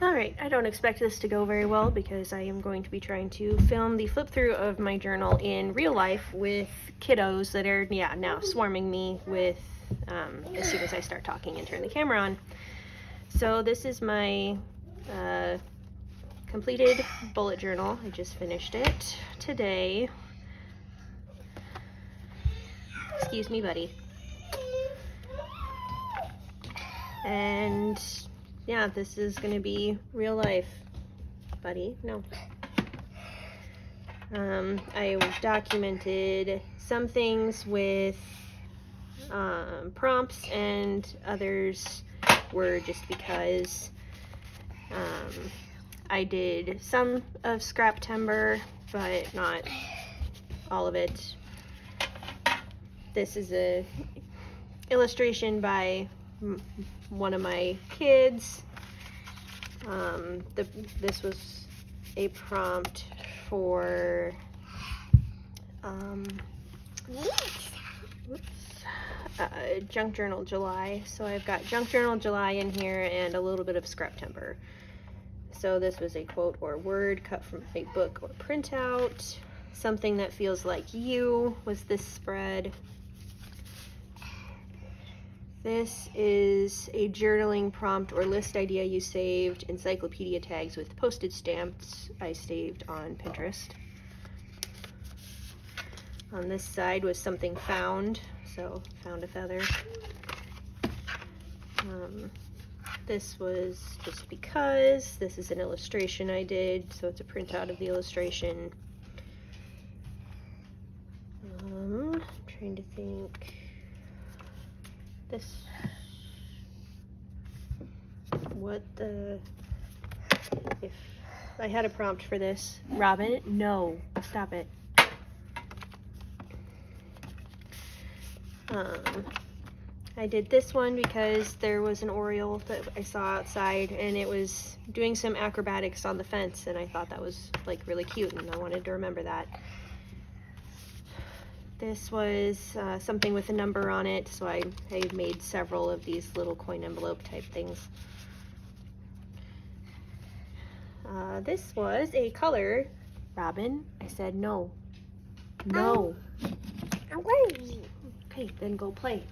Alright, I don't expect this to go very well because I am going to be trying to film the flip through of my journal in real life with kiddos that are, now swarming me with, as soon as I start talking and turn the camera on. So this is my completed bullet journal. I just finished it today. Excuse me, buddy. And yeah, this is going to be real life, buddy. No. I documented some things with prompts, and others were just because I did some of scrap timber, but not all of it. This is a illustration by one of my kids. This was a prompt for Junk Journal July. So I've got Junk Journal July in here and a little bit of scrap timber. So this was a quote or word cut from a book or printout. Something that feels like you was this spread. This is a journaling prompt or list idea you saved, encyclopedia tags with postage stamps I saved on Pinterest. On this side was something found, so found a feather. This was just because. This is an illustration I did, so it's a printout of the illustration. I'm trying to think. If I had a prompt for this. Robin, no, stop it. I did this one because there was an oriole that I saw outside and it was doing some acrobatics on the fence, and I thought that was like really cute and I wanted to remember that. This was something with a number on it, so I made several of these little coin envelope type things. This was a color. Robin, I said no. No. I'm going to eat. Okay, then go play.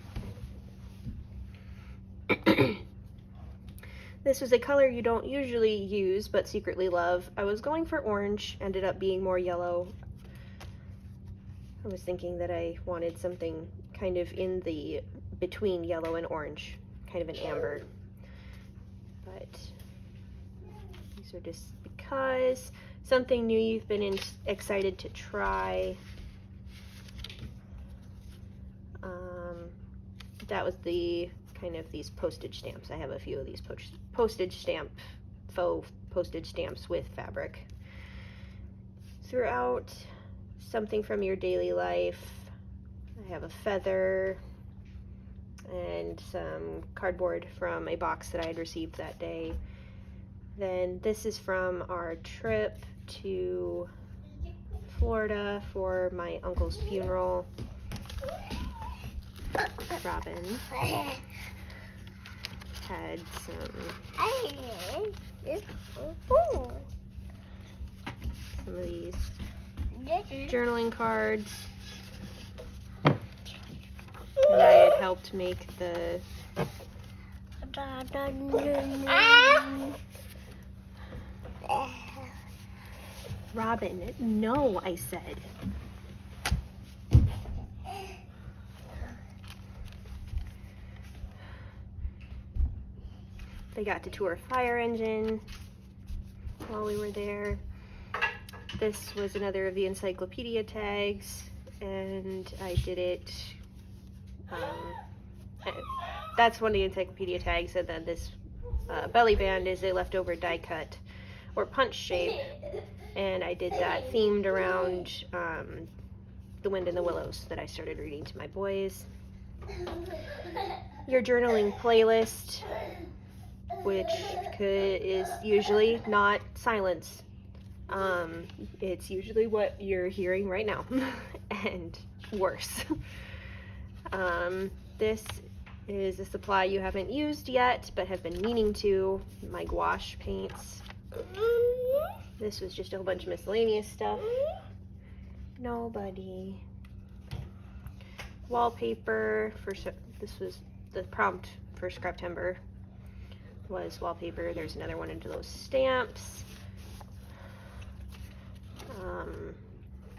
This was a color you don't usually use but secretly love. I was going for orange, ended up being more yellow. I was thinking that I wanted something kind of in the between yellow and orange, kind of an amber. But these are just because something new you've been excited to try. That was the kind of these postage stamps. I have a few of these faux postage stamps with fabric. Throughout, something from your daily life. I have a feather and some cardboard from a box that I had received that day. Then this is from our trip to Florida for my uncle's funeral. Robin had some of these journaling cards, and I had helped make the Robin, no, I said. They got to tour a fire engine while we were there. This was another of the encyclopedia tags, and I did it. That's one of the encyclopedia tags, and then this belly band is a leftover die cut or punch shape, and I did that themed around The Wind in the Willows that I started reading to my boys. Your journaling playlist, which is usually not silence. It's usually what you're hearing right now, and worse. This is a supply you haven't used yet, but have been meaning to, my gouache paints. This was just a whole bunch of miscellaneous stuff. Nobody. Wallpaper, this was the prompt for Scraptember, was wallpaper. There's another one into those stamps.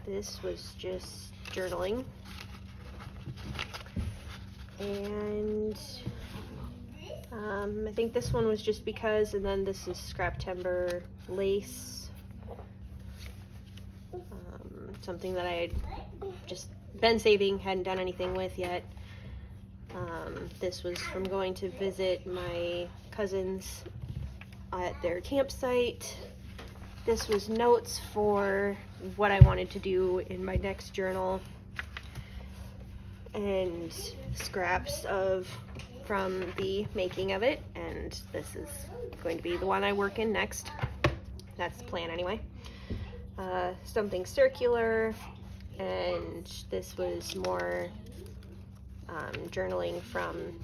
This was just journaling. And I think this one was just because, and then this is Scraptember lace. Something that I had just been saving, hadn't done anything with yet. This was from going to visit my cousins at their campsite. This was notes for what I wanted to do in my next journal, and scraps from the making of it, and this is going to be the one I work in next. That's the plan anyway. Something circular, and this was more journaling from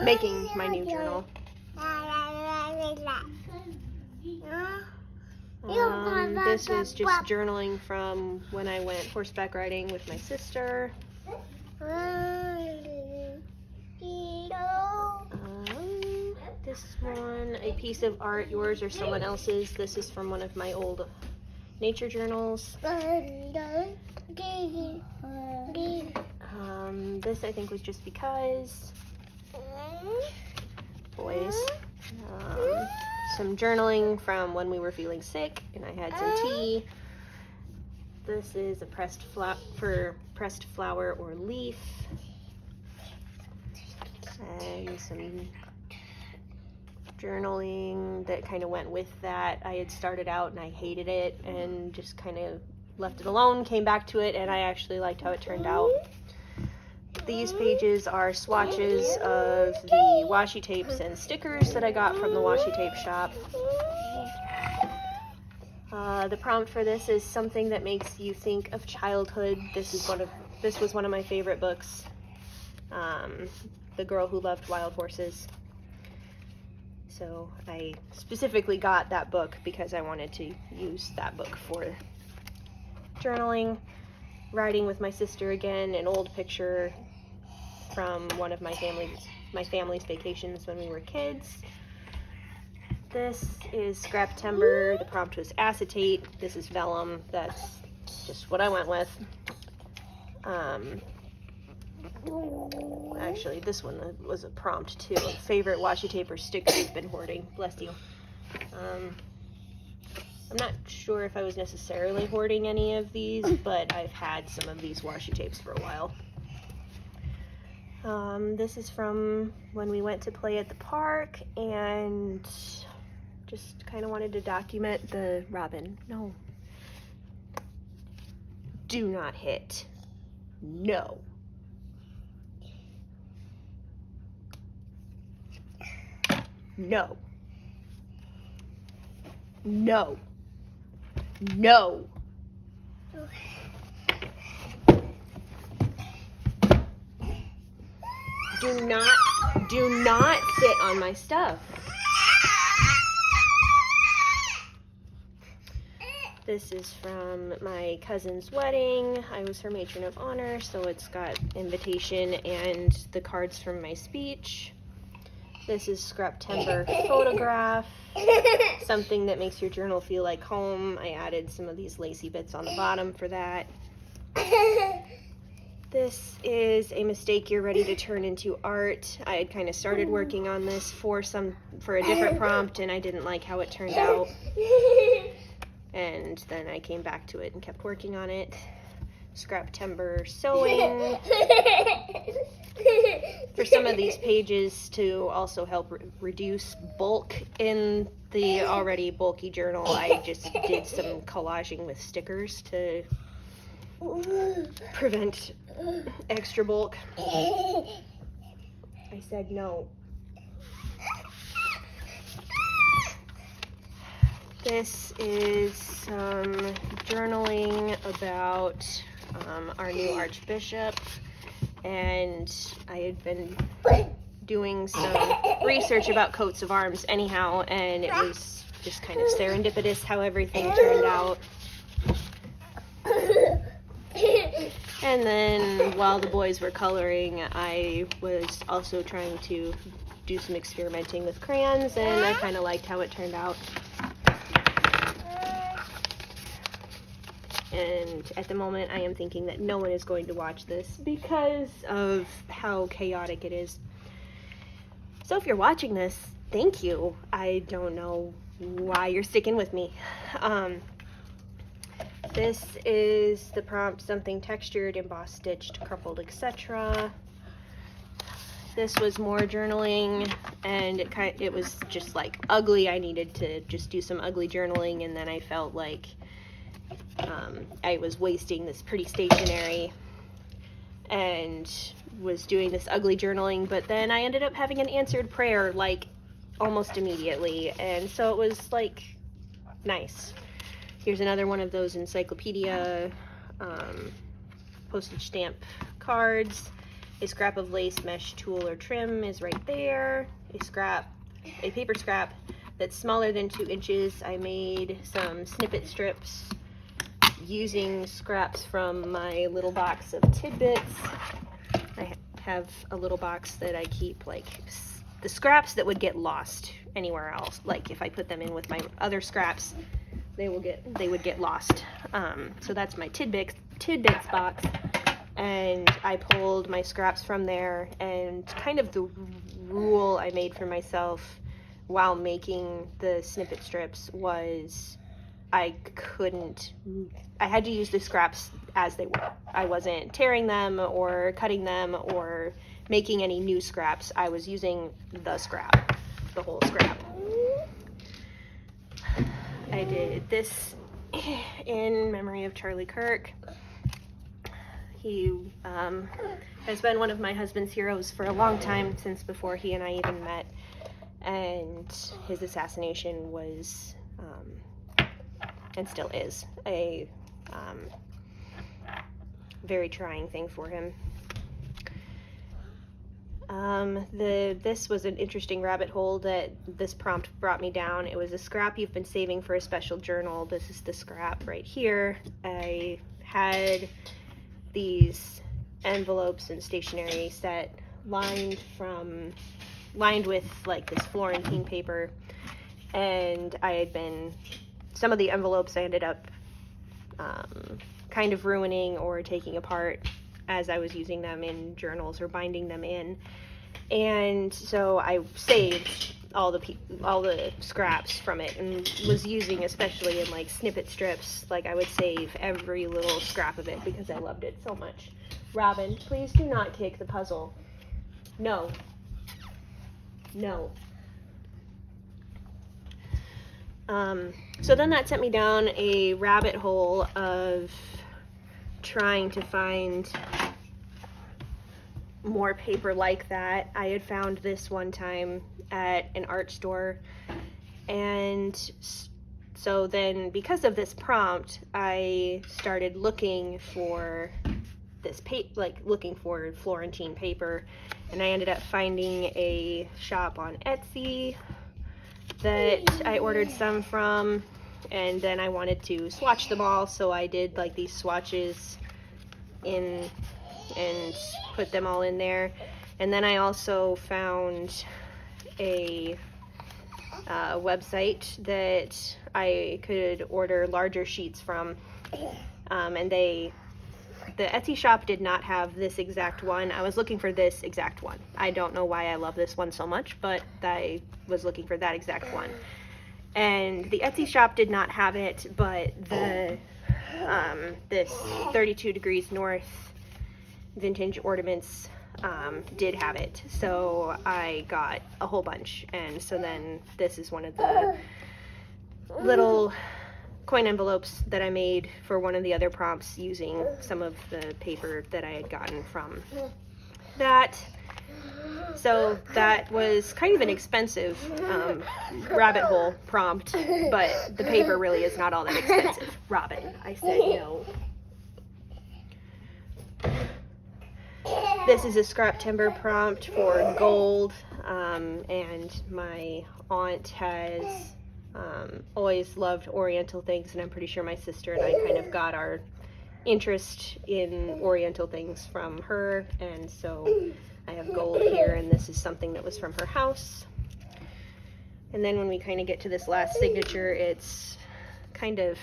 making my new journal. This was just journaling from when I went horseback riding with my sister. This one, a piece of art, yours or someone else's. This is from one of my old nature journals. This I think was just because. Boys. Some journaling from when we were feeling sick and I had some tea. This is a pressed flower or leaf. And some journaling that kind of went with that. I had started out and I hated it and just kind of left it alone, came back to it, and I actually liked how it turned out. These pages are swatches of the washi tapes and stickers that I got from the washi tape shop. The prompt for this is something that makes you think of childhood. This was one of my favorite books. The Girl Who Loved Wild Horses. So I specifically got that book because I wanted to use that book for journaling. Riding with my sister again, an old picture from one of my family's vacations when we were kids. This is Scraptember. The prompt was acetate. This is vellum. That's just what I went with. Actually, this one was a prompt too. Favorite washi tape or sticker you've been hoarding. Bless you. I'm not sure if I was necessarily hoarding any of these, but I've had some of these washi tapes for a while. This is from when we went to play at the park and just kind of wanted to document the robin. No. Do not hit. No. No. No. No. Do not sit on my stuff. This is from my cousin's wedding. I was her matron of honor, so it's got invitation and the cards from my speech. This is Scraptember photograph. Something that makes your journal feel like home. I added some of these lacy bits on the bottom for that. This is a mistake you're ready to turn into art. I had kind of started working on this for a different prompt, and I didn't like how it turned out. And then I came back to it and kept working on it. Scraptember sewing. For some of these pages to also help reduce bulk in the already bulky journal, I just did some collaging with stickers to prevent extra bulk. I said no. This is some journaling about our new archbishop and I had been doing some research about coats of arms anyhow, and it was just kind of serendipitous how everything turned out. And then while the boys were coloring, I was also trying to do some experimenting with crayons, and I kind of liked how it turned out. And at the moment, I am thinking that no one is going to watch this because of how chaotic it is. So if you're watching this, thank you. I don't know why you're sticking with me. This is the prompt: something textured, embossed, stitched, crumpled, etc. This was more journaling, and it was just like ugly. I needed to just do some ugly journaling, and then I felt like I was wasting this pretty stationery and was doing this ugly journaling, but then I ended up having an answered prayer like almost immediately, and so it was like nice. Here's another one of those encyclopedia postage stamp cards. A scrap of lace, mesh, tulle, or trim is right there. A paper scrap that's smaller than 2 inches. I made some snippet strips using scraps from my little box of tidbits. I have a little box that I keep like the scraps that would get lost anywhere else. Like if I put them in with my other scraps, they would get lost. So that's my tidbits box, and I pulled my scraps from there. And kind of the rule I made for myself while making the snippet strips was I had to use the scraps as they were. I wasn't tearing them or cutting them or making any new scraps. I was using the scrap, the whole scrap. I did this in memory of Charlie Kirk. He has been one of my husband's heroes for a long time, since before he and I even met, and his assassination was and still is a very trying thing for him. This was an interesting rabbit hole that this prompt brought me down. It was a scrap you've been saving for a special journal. This is the scrap right here. I had these envelopes and stationery set lined with like this Florentine paper, and some of the envelopes I ended up kind of ruining or taking apart as I was using them in journals or binding them in. And so I saved all the scraps from it and was using, especially in like snippet strips, like I would save every little scrap of it because I loved it so much. Robin, please do not kick the puzzle. No. So then that sent me down a rabbit hole of trying to find more paper like that. I had found this one time at an art store, and so then because of this prompt, I started looking for this looking for Florentine paper, and I ended up finding a shop on Etsy that I ordered some from, and then I wanted to swatch them all, so I did like these swatches in and put them all in there. And then I also found a website that I could order larger sheets from, and the Etsy shop did not have this exact one. I was looking for this exact one. I don't know why I love this one so much, but I was looking for that exact one. And the Etsy shop did not have it, but this 32 Degrees North Vintage Ornaments did have it. So I got a whole bunch, and so then this is one of the little coin envelopes that I made for one of the other prompts using some of the paper that I had gotten from that. So that was kind of an expensive rabbit hole prompt, but the paper really is not all that expensive. Robin, I said no. This is a scrap timber prompt for gold, and my aunt has always loved Oriental things, and I'm pretty sure my sister and I kind of got our interest in Oriental things from her, and so I have gold here, and this is something that was from her house. And then when we kind of get to this last signature, it's kind of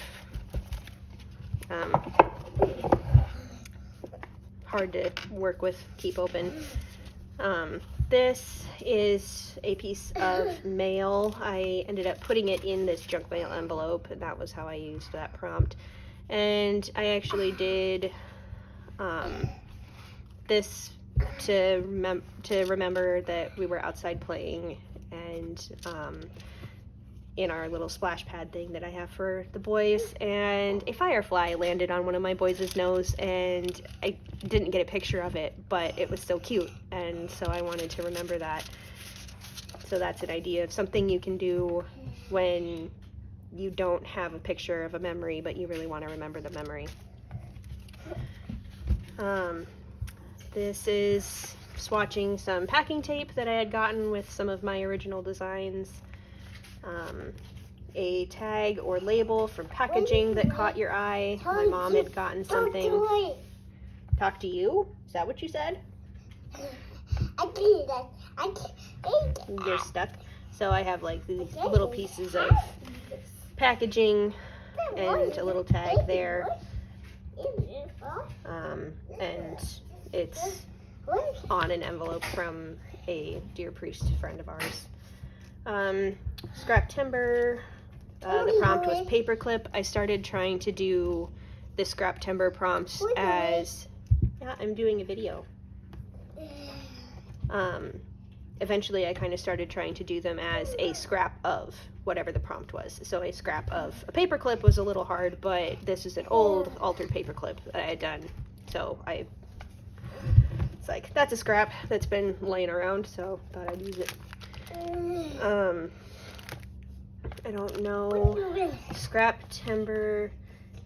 hard to work with, keep open. This is a piece of mail. I ended up putting it in this junk mail envelope, and that was how I used that prompt. And I actually did this to remember that we were outside playing, and in our little splash pad thing that I have for the boys, and a firefly landed on one of my boys' nose, and I didn't get a picture of it, but it was so cute, and so I wanted to remember that. So that's an idea of something you can do when you don't have a picture of a memory, but you really want to remember the memory. This is swatching some packing tape that I had gotten with some of my original designs. A tag or label from packaging that caught your eye. My mom had gotten something. Talk to you? Is that what you said? You're stuck. So I have like these little pieces of packaging and a little tag there. And it's on an envelope from a Dear Priest friend of ours. Scrap timber. The prompt was paperclip. I started trying to do the scrap timber prompts as... Yeah, I'm doing a video. Eventually I kind of started trying to do them as a scrap of whatever the prompt was. So a scrap of a paperclip was a little hard, but this is an old altered paperclip that I had done. So it's like, that's a scrap that's been laying around, so thought I'd use it. I don't know, scrap timber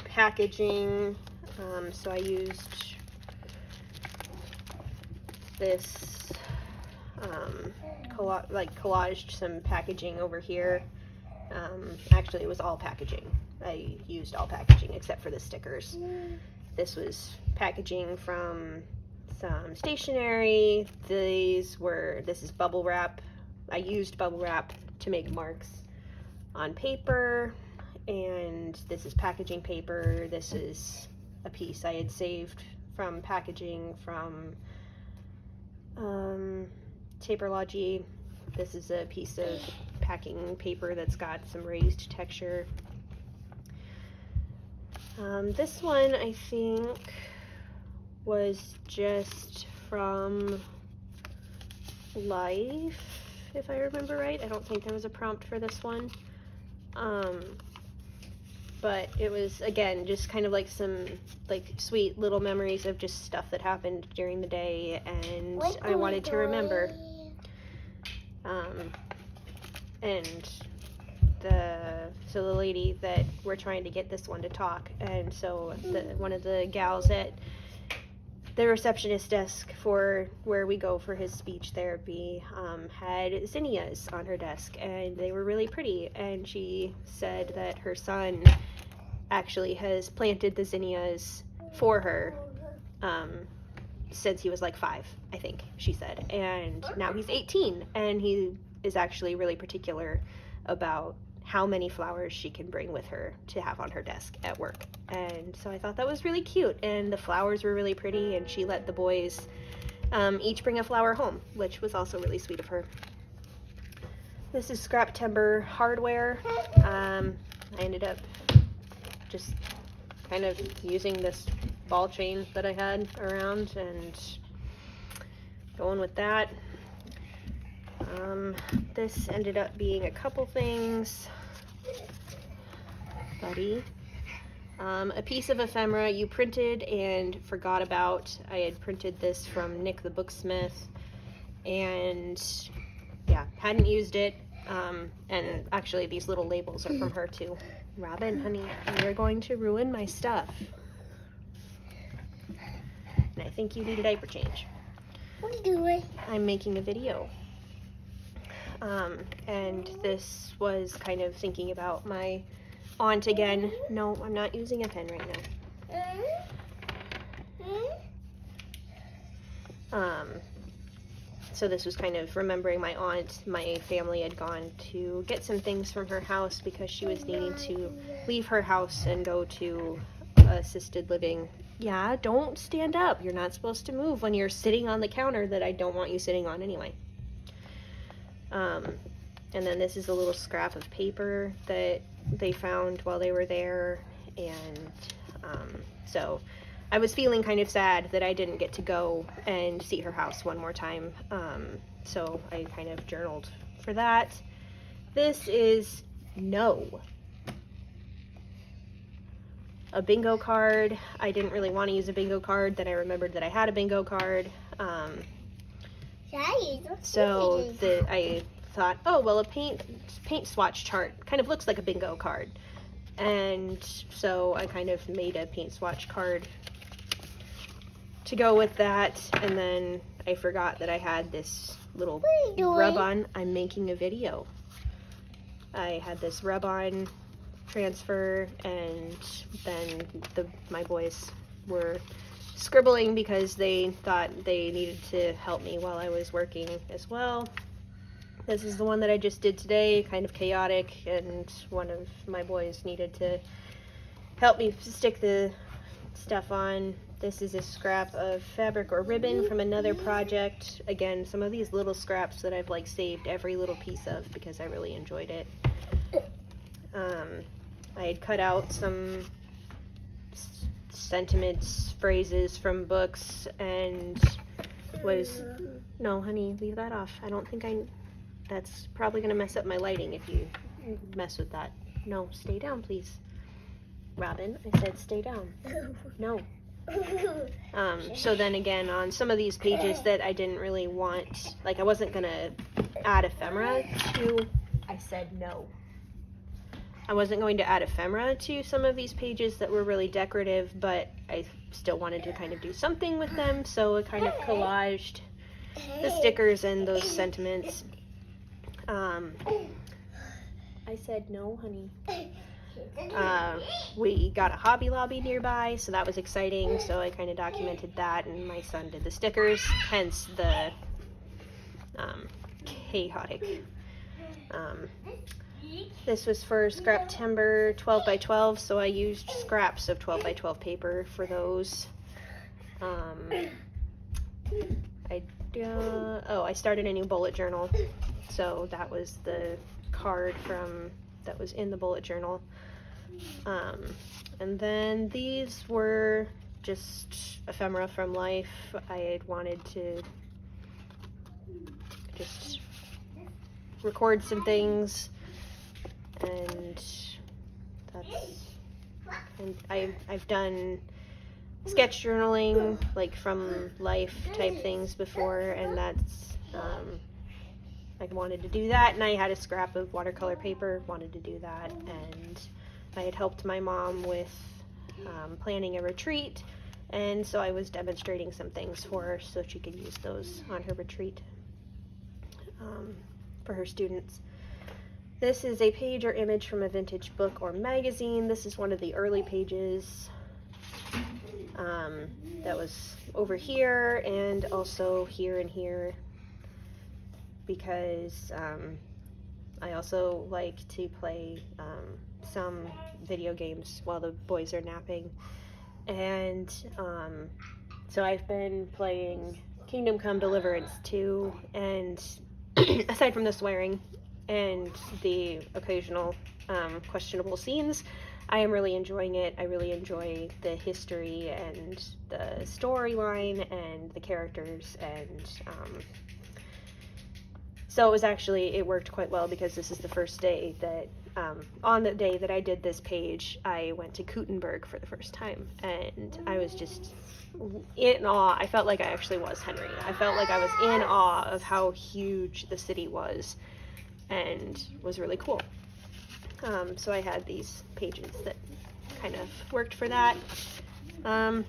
packaging, so I used this, collaged some packaging over here. Actually it was all packaging. I used all packaging except for the stickers. This was packaging from some stationery. This is bubble wrap. I used bubble wrap to make marks on paper, and this is packaging paper. This is a piece I had saved from packaging from Taperlogy. This is a piece of packing paper that's got some raised texture. This one I think was just from Life, if I remember right. I don't think there was a prompt for this one. But it was, again, just kind of like some sweet little memories of just stuff that happened during the day, and I wanted to remember. And the lady that we're trying to get this one to talk, and so one of the gals at the receptionist desk for where we go for his speech therapy had zinnias on her desk, and they were really pretty, and she said that her son actually has planted the zinnias for her since he was like 5, I think she said, and now he's 18, and he is actually really particular about how many flowers she can bring with her to have on her desk at work. And so I thought that was really cute, and the flowers were really pretty, and she let the boys each bring a flower home, which was also really sweet of her. This is scrap timber hardware. I ended up just kind of using this ball chain that I had around and going with that. This ended up being a couple things. Buddy. A piece of ephemera you printed and forgot about. I had printed this from Nick the Booksmith, and yeah, hadn't used it. And actually these little labels are from her too. Robin, honey, you're going to ruin my stuff. And I think you need a diaper change. What are you doing? I'm making a video. And this was kind of thinking about my aunt again. No, I'm not using a pen right now. So this was kind of remembering my aunt. My family had gone to get some things from her house because she was needing to leave her house and go to assisted living. Yeah, don't stand up. You're not supposed to move when you're sitting on the counter that I don't want you sitting on anyway. And then this is a little scrap of paper that they found while they were there. And so I was feeling kind of sad that I didn't get to go and see her house one more time. So I kind of journaled for that. This is no. A bingo card. I didn't really want to use a bingo card. Then I remembered that I had a bingo card. So I thought, oh, well, a paint swatch chart kind of looks like a bingo card. And so I kind of made a paint swatch card to go with that. And then I forgot that I had this little rub-on. I'm making a video. I had this rub-on transfer, and then my boys were scribbling because they thought they needed to help me while I was working as well. This is the one that I just did today, kind of chaotic, and one of my boys needed to help me stick the stuff on. This is a scrap of fabric or ribbon from another project. Again, some of these little scraps that I've like saved every little piece of because I really enjoyed it. I had cut out some sentiments, phrases from books, and no, honey, leave that off. I don't think that's probably going to mess up my lighting if you mess with that. No, stay down, please. Robin, I said stay down. No. So then again, on some of these pages that I didn't really want, like I wasn't going to add ephemera to, I said no. I wasn't going to add ephemera to some of these pages that were really decorative, but I still wanted to kind of do something with them, so I kind of collaged the stickers and those sentiments. I said no, honey. We got a Hobby Lobby nearby, so that was exciting, so I kind of documented that, and my son did the stickers, hence the chaotic. This was for Scraptember 12 by 12, so I used scraps of 12 by 12 paper for those. I started a new bullet journal, so that was the card that was in the bullet journal. And then these were just ephemera from life. I had wanted to just record some things, and I've done sketch journaling, like from life type things before, and that's I wanted to do that, and I had a scrap of watercolor paper, wanted to do that, and I had helped my mom with planning a retreat, and so I was demonstrating some things for her so she could use those on her retreat for her students. This is a page or image from a vintage book or magazine. This is one of the early pages that was over here and also here and here, because I also like to play some video games while the boys are napping, and so I've been playing Kingdom Come Deliverance 2, and aside from the swearing and the occasional questionable scenes, I am really enjoying it. I really enjoy the history and the storyline and the characters, and so it worked quite well, because this is the first day that, on the day that I did this page, I went to Kuttenberg for the first time, and I was just in awe. I felt like I actually was Henry. I felt like I was in awe of how huge the city was, and was really cool. So I had these pages that kind of worked for that.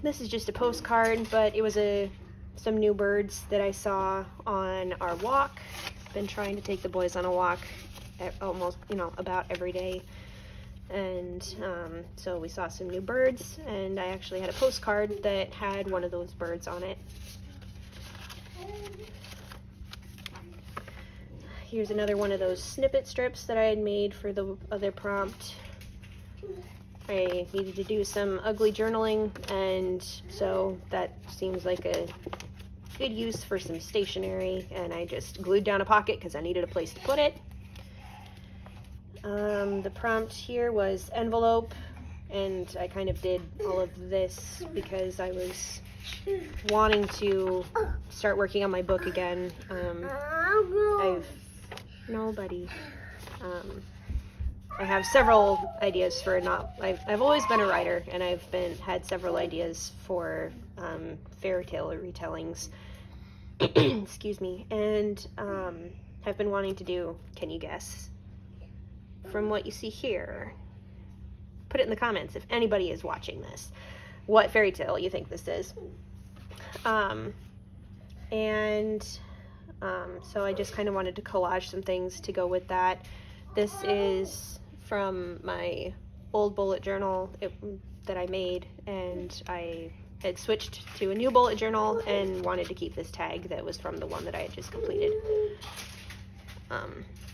This is just a postcard, but it was a some new birds that I saw on our walk. Been trying to take the boys on a walk almost, about every day. And so we saw some new birds, and I actually had a postcard that had one of those birds on it. Here's another one of those snippet strips that I had made for the other prompt. I needed to do some ugly journaling, and so that seems like a good use for some stationery, and I just glued down a pocket because I needed a place to put it. The prompt here was envelope, and I kind of did all of this because I was wanting to start working on my book again. I have several ideas for I've always been a writer, and I've had several ideas for fairy tale retellings. Excuse me, and I've been wanting to do, can you guess? From what you see here, put it in the comments if anybody is watching this, what fairy tale you think this is. So I just kind of wanted to collage some things to go with that. This is from my old bullet journal that I made, and I had switched to a new bullet journal and wanted to keep this tag that was from the one that I had just completed.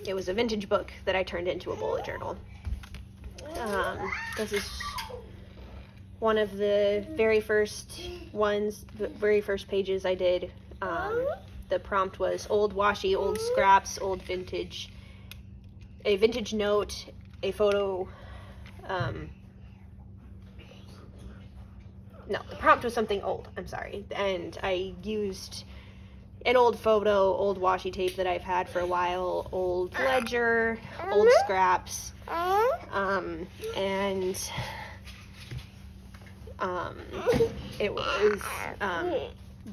It was a vintage book that I turned into a bullet journal. This is one of the very first pages I did. The prompt was old washi, old scraps, old vintage, a vintage note, a photo. No, the prompt was something old, I'm sorry. And I used an old photo, old washi tape that I've had for a while, old ledger, old scraps, it was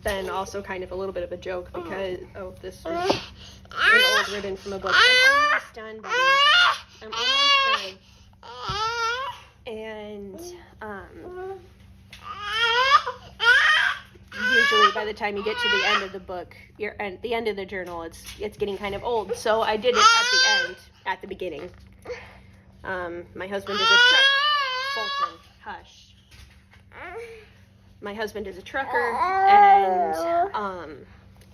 then also kind of a little bit of a joke because, this was an old ribbon from a book. I'm almost done, buddy. I'm almost done. And usually by the time you get to the end of the book, you're at the end of the journal, it's getting kind of old. So I did it at the beginning. My husband is a truck. Fulton, hush. My husband is a trucker, and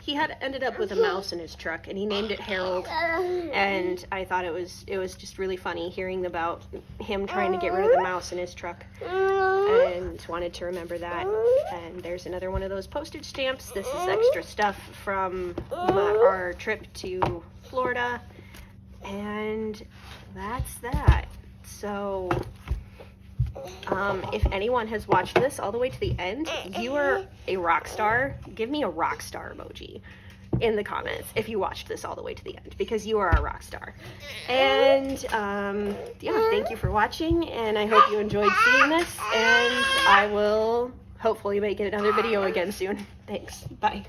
he had ended up with a mouse in his truck, and he named it Harold. And I thought it was just really funny hearing about him trying to get rid of the mouse in his truck, and wanted to remember that. And there's another one of those postage stamps. This is extra stuff from our trip to Florida, and that's that. So if anyone has watched this all the way to the end, you are a rock star. Give me a rock star emoji in the comments if you watched this all the way to the end, because you are a rock star. And thank you for watching, and I hope you enjoyed seeing this, and I will hopefully make another video again soon. Thanks. Bye.